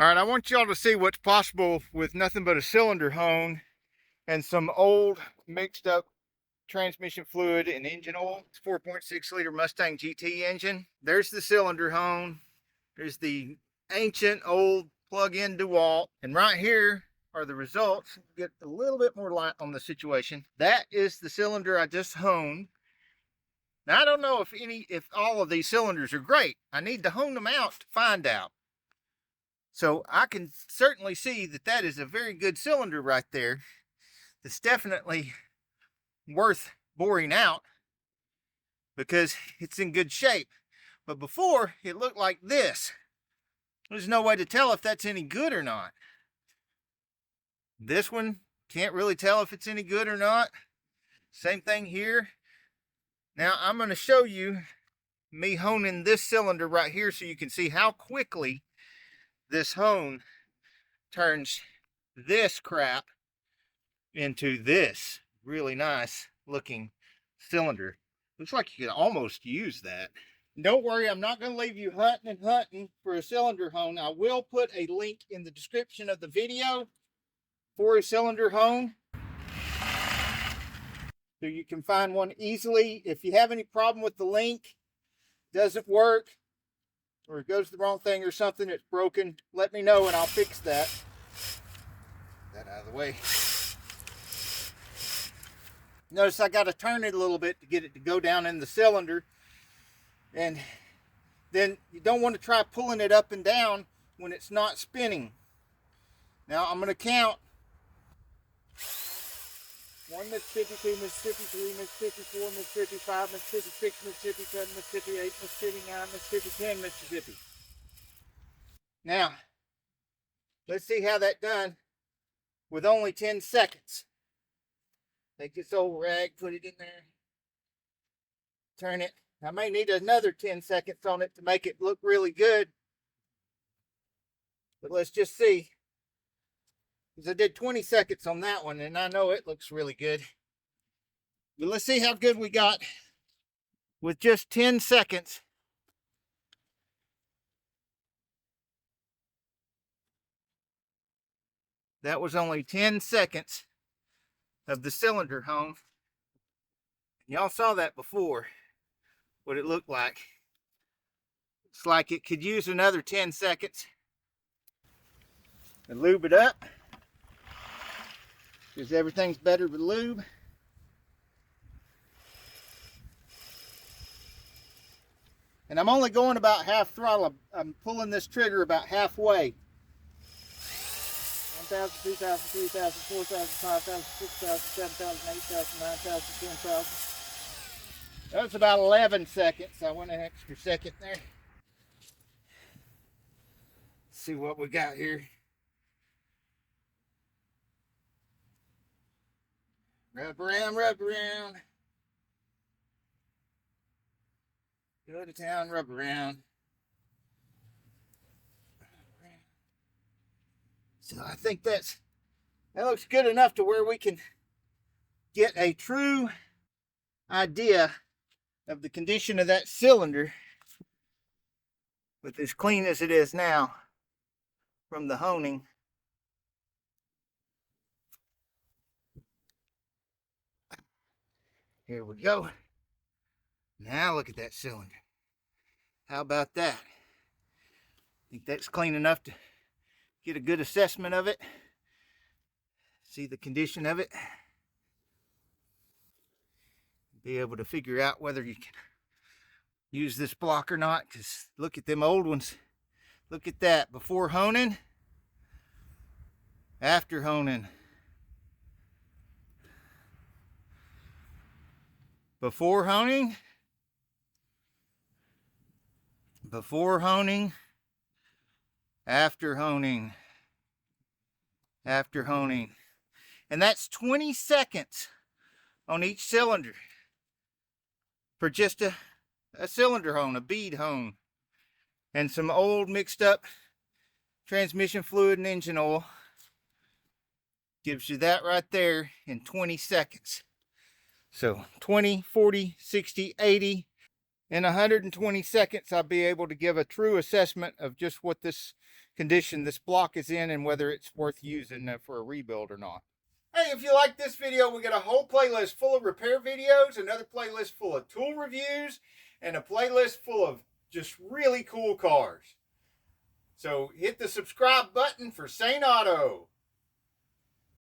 All right, I want y'all to see what's possible with nothing but a cylinder hone and some old mixed up transmission fluid and engine oil. It's 4.6 liter Mustang GT engine. There's the cylinder hone. There's the ancient old plug-in DeWalt. And right here are the results. Get a little bit more light on the situation. That is the cylinder I just honed. Now I don't know if all of these cylinders are great. I need to hone them out to find out. So I can certainly see that that is a very good cylinder right there. That's definitely worth boring out because it's in good shape. But before, it looked like this. There's no way to tell if that's any good or not. This one, can't really tell if it's any good or not. Same thing here. Now I'm going to show you me honing this cylinder right here so you can see how quickly this hone turns this crap into this really nice looking cylinder. Looks like you can almost use that. Don't worry, I'm not going to leave you hunting and hunting for a cylinder hone. I will put a link in the description of the video for a cylinder hone, so you can find one easily. If you have any problem with the link, doesn't work, or it goes to the wrong thing or something, it's broken, let me know and I'll fix that. Get that out of the way. Notice I got to turn it a little bit to get it to go down in the cylinder. And then you don't want to try pulling it up and down when it's not spinning. Now I'm going to count. 1 Mississippi, 2 Mississippi, 3 Mississippi, 4 Mississippi, 5 Mississippi, 6 Mississippi, 7 Mississippi, 8 Mississippi, 9 Mississippi, 10 Mississippi. Now, let's see how that done with only 10 seconds. Take this old rag, put it in there, turn it. I may need another 10 seconds on it to make it look really good. But let's just see. Because I did 20 seconds on that one, and I know it looks really good. But let's see how good we got with just 10 seconds. That was only 10 seconds of the cylinder hone. Y'all saw that before, what it looked like. Looks like it could use another 10 seconds. And lube it up, because everything's better with lube. And I'm only going about half throttle. I'm pulling this trigger about halfway. 1,000, 2,000, 3,000, 4,000, 5,000, 6,000, 7,000, 8,000, 9,000, 10,000. That's about 11 seconds. I went an extra second there. Let's see what we got here. Rub around, rub around. Go to town, rub around. So I think that looks good enough to where we can get a true idea of the condition of that cylinder with as clean as it is now from the honing. Here we go. Now look at that cylinder. How about that? I think that's clean enough to get a good assessment of it. See the condition of it. Be able to figure out whether you can use this block or not, because look at them old ones. Look at that. Before honing, after honing. Before honing, before honing, after honing, after honing. And that's 20 seconds on each cylinder for just a cylinder hone, a bead hone, and some old mixed up transmission fluid and engine oil. Gives you that right there in 20 seconds. So 20, 40, 60, 80, in 120 seconds, I'll be able to give a true assessment of just what this condition this block is in and whether it's worth using for a rebuild or not. Hey, if you like this video, we got a whole playlist full of repair videos, another playlist full of tool reviews, and a playlist full of just really cool cars. So hit the subscribe button for Saneauto.